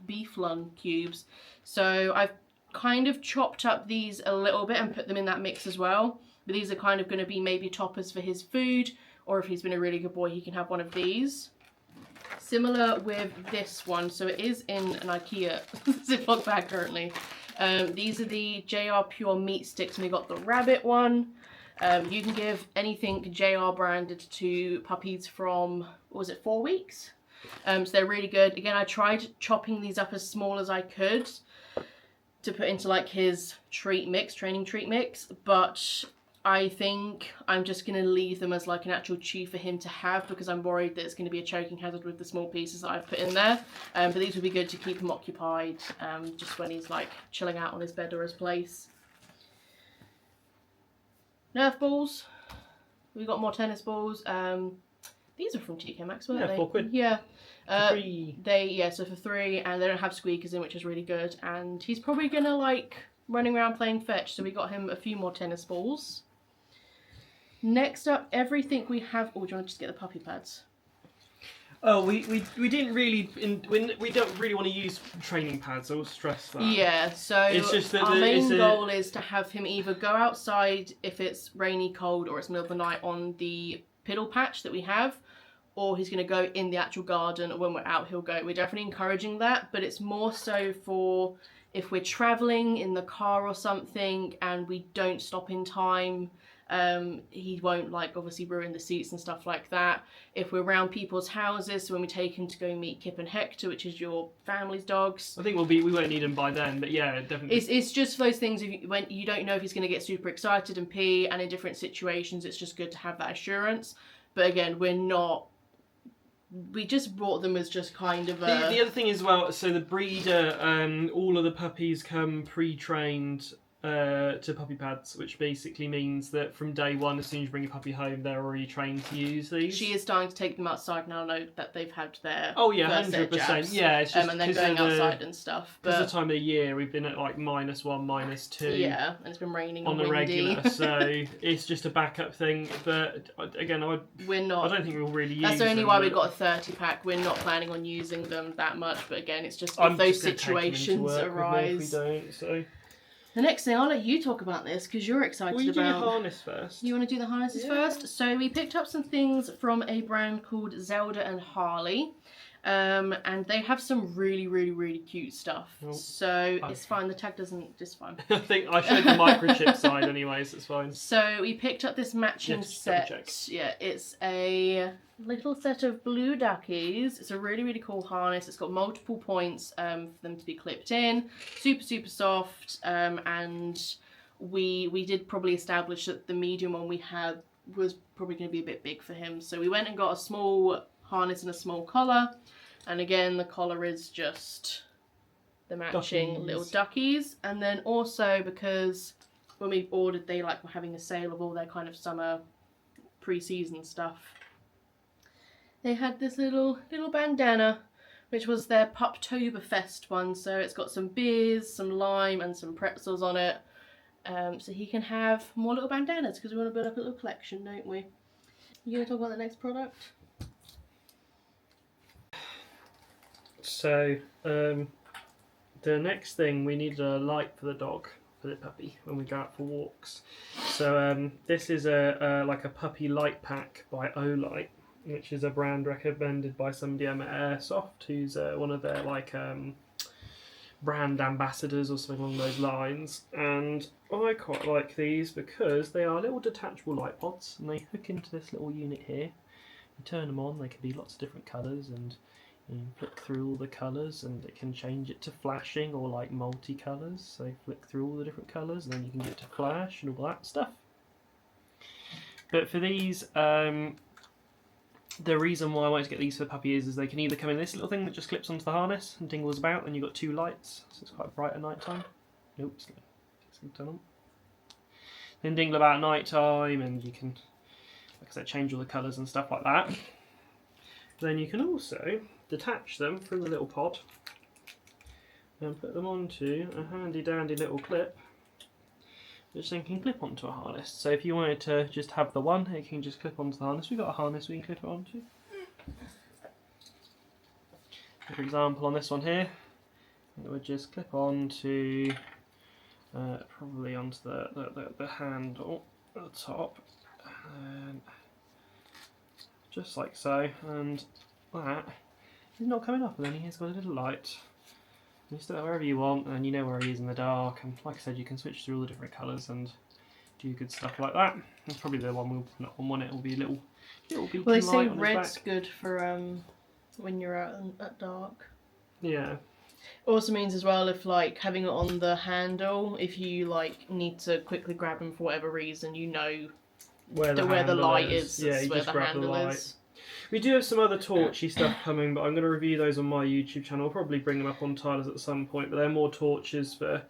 beef lung cubes. So I've kind of chopped up these a little bit and put them in that mix as well. But these are kind of going to be maybe toppers for his food, or if he's been a really good boy, he can have one of these. Similar with this one, so it is in an IKEA Ziploc bag currently. These are the JR Pure Meat Sticks, and we got the rabbit one. You can give anything JR branded to puppies from, what was it, 4 weeks? So they're really good. Again, I tried chopping these up as small as I could to put into like his treat mix, training treat mix, but I think I'm just going to leave them as like an actual chew for him to have, because I'm worried that it's going to be a choking hazard with the small pieces that I've put in there. But these would be good to keep him occupied just when he's like chilling out on his bed or his place. Nerf balls. We got more tennis balls. These are from TK Maxx, weren't they? £4. Yeah. For $3. So for $3, and they don't have squeakers in, which is really good. And he's probably gonna like running around playing fetch, so we got him a few more tennis balls. Next up, everything we have. Oh, do you want to just get the puppy pads? Oh, we didn't really we don't really want to use training pads. I will stress that. Yeah, so it's just that our main goal is to have him either go outside if it's rainy, cold, or it's middle of the night on the piddle patch that we have, or he's going to go in the actual garden. When we're out, he'll go. We're definitely encouraging that, but it's more so for if we're traveling in the car or something and we don't stop in time. He won't like obviously ruin the seats and stuff like that. If we're around people's houses, so when we take him to go meet Kip and Hector, which is your family's dogs, I think we won't need him by then, but yeah, definitely. It's just those things when you don't know if he's going to get super excited and pee, and in different situations it's just good to have that assurance. But again, we're not we just brought them as just kind of a... The other thing as well, so the breeder, all of the puppies come pre-trained to puppy pads, which basically means that from day one, as soon as you bring your puppy home, they're already trained to use these. She is starting to take them outside now, know that they've had their oh yeah, first set of 100%. jabs, Yeah, it's just and then going outside and stuff. Because the time of the year, we've been at like -1, -2. Yeah, and it's been raining on and the windy. regular, so it's just a backup thing. But again, I don't think we'll really use them. That's only why we've got a 30-pack. We're not planning on using them that much, but again, it's just if those situations arise. If we don't, so. The next thing, I'll let you talk about this because you're excited Will you about... do the harness first? You want to do the harnesses first? So we picked up some things from a brand called Zelda and Harley. And they have some really, really, really cute stuff. Oh, so it's fine. The tag doesn't... It's fine. I think I showed the microchip side anyway, so it's fine. So we picked up this matching set. Yeah, it's a little set of blue duckies. It's a really, really cool harness. It's got multiple points for them to be clipped in. Super, super soft. And we did probably establish that the medium one we had was probably going to be a bit big for him. So we went and got a small harness and a small collar, and again the collar is just the matching little duckies. And then also because when we ordered, they were having a sale of all their kind of summer pre-season stuff. They had this little bandana, which was their Puptoberfest one. So it's got some beers, some lime, and some pretzels on it. So he can have more little bandanas because we want to build up a little collection, don't we? You gonna talk about the next product? So, the next thing, we needed a light for the dog, for the puppy, when we go out for walks. So, this is like a puppy light pack by Olight, which is a brand recommended by somebody at Airsoft, who's one of their brand ambassadors or something along those lines. And I quite like these because they are little detachable light pods, and they hook into this little unit here. You turn them on, they can be lots of different colours, and you flick through all the colours, and it can change it to flashing or like multicolours. So you flick through all the different colours, and then you can get it to flash and all that stuff. But for these, the reason why I wanted to get these for the puppy is they can either come in this little thing that just clips onto the harness and dingles about, and you've got 2 lights, so it's quite bright at night time. Nope, it's going to turn on. Then dingle about at night time, and you can, like I said, change all the colours and stuff like that. Then you can also detach them from the little pod and put them onto a handy dandy little clip, which then can clip onto a harness. So if you wanted to just have the one, it can just clip onto the harness. We've got a harness we can clip it onto. For example, on this one here, it would just clip onto, probably onto the handle at the top, and just like so, and that is not coming off, and then he's got a little light. You stick that wherever you want, and you know where he is in the dark, and like I said, you can switch through all the different colours and do good stuff like that. That's probably the one we'll put on it. Will be a little beacon well, they light say on red's his back. good for when you're out at dark. Yeah. Also means as well, if having it on the handle, if you need to quickly grab him for whatever reason, you know where the light is. Yeah, you where just the grab handle the light. is. We do have some other torchy stuff coming, but I'm going to review those on my YouTube channel. I'll probably bring them up on Tyler's at some point, but they're more torches for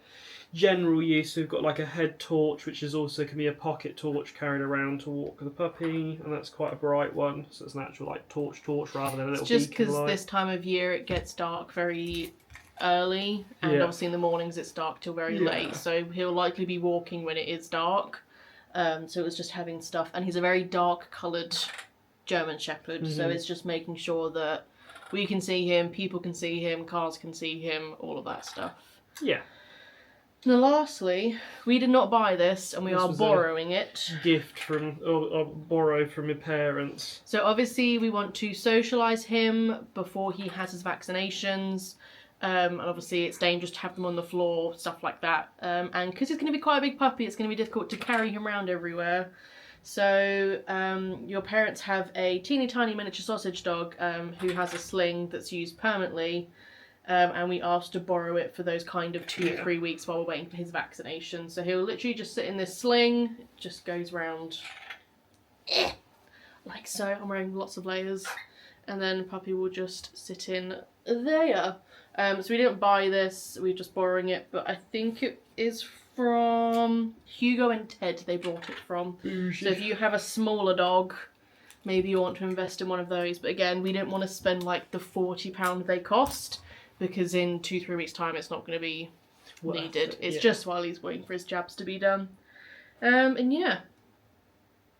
general use. We've got like a head torch, which is also can be a pocket torch carried around to walk the puppy, and that's quite a bright one. So it's an actual torch rather than a little beacon light. Just because this time of year it gets dark very early, and obviously in the mornings it's dark till very late. So he'll likely be walking when it is dark. So it was just having stuff, and he's a very dark coloured German Shepherd, so it's just making sure that we can see him, people can see him, cars can see him, all of that stuff. Yeah. Now lastly, we did not buy this, and we are borrowing it. Gift from, or borrowed from your parents. So obviously we want to socialise him before he has his vaccinations, and obviously it's dangerous to have them on the floor, stuff like that. And because he's going to be quite a big puppy, it's going to be difficult to carry him around everywhere. So your parents have a teeny tiny miniature sausage dog who has a sling that's used permanently, and we asked to borrow it for those kind of 2 or 3 weeks while we're waiting for his vaccination. So he'll literally just sit in this sling, it just goes round like so. I'm wearing lots of layers. and then puppy will just sit in there. So we didn't buy this, we're just borrowing it, but I think it is from Hugo and Ted, they brought it from. So if you have a smaller dog, maybe you want to invest in one of those. But again, we didn't want to spend like the £40 they cost, because in 2-3 weeks time it's not going to be needed. It's just while he's waiting for his jabs to be done. And yeah,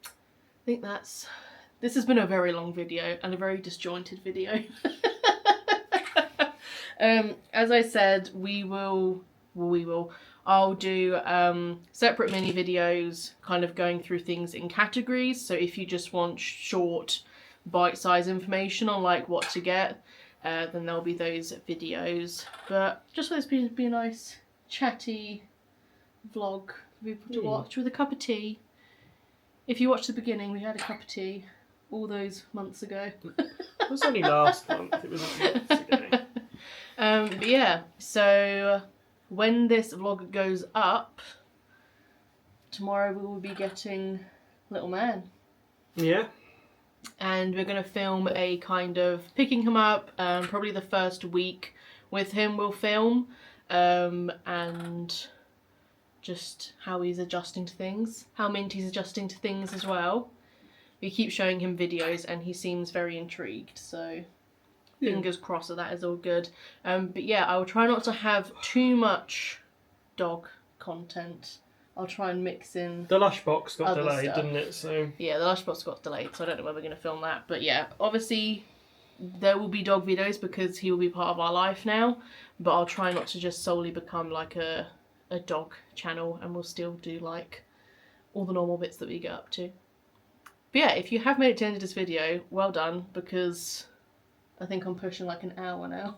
I think this has been a very long video and a very disjointed video. As I said, I'll do separate mini videos kind of going through things in categories. So if you just want short bite-sized information on like what to get, then there'll be those videos. But just for this to be a nice chatty vlog for people to watch with a cup of tea. If you watched the beginning, we had a cup of tea all those months ago. It was only last month. It was like months ago. But yeah, so when this vlog goes up, tomorrow we will be getting little man. Yeah. And we're going to film a kind of picking him up, probably the first week with him we'll film, and just how he's adjusting to things, how Minty's adjusting to things as well. We keep showing him videos and he seems very intrigued, so fingers crossed that is all good. But yeah, I will try not to have too much dog content. I'll try and mix in the Lush box got other delayed, stuff. didn't it? So yeah, the Lush box got delayed, so I don't know when we're going to film that. But yeah, obviously there will be dog videos because he will be part of our life now, but I'll try not to just solely become like a dog channel, and we'll still do like all the normal bits that we get up to. But yeah, if you have made it to the end of this video, well done, because I think I'm pushing like an hour now.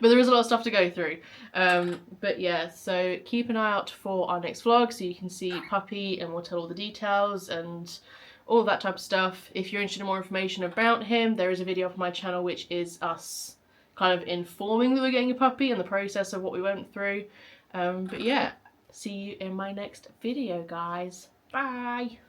But there is a lot of stuff to go through. But yeah, so keep an eye out for our next vlog so you can see Puppy and we'll tell all the details and all that type of stuff. If you're interested in more information about him, there is a video on my channel which is us kind of informing that we're getting a puppy and the process of what we went through. But yeah, see you in my next video, guys. Bye!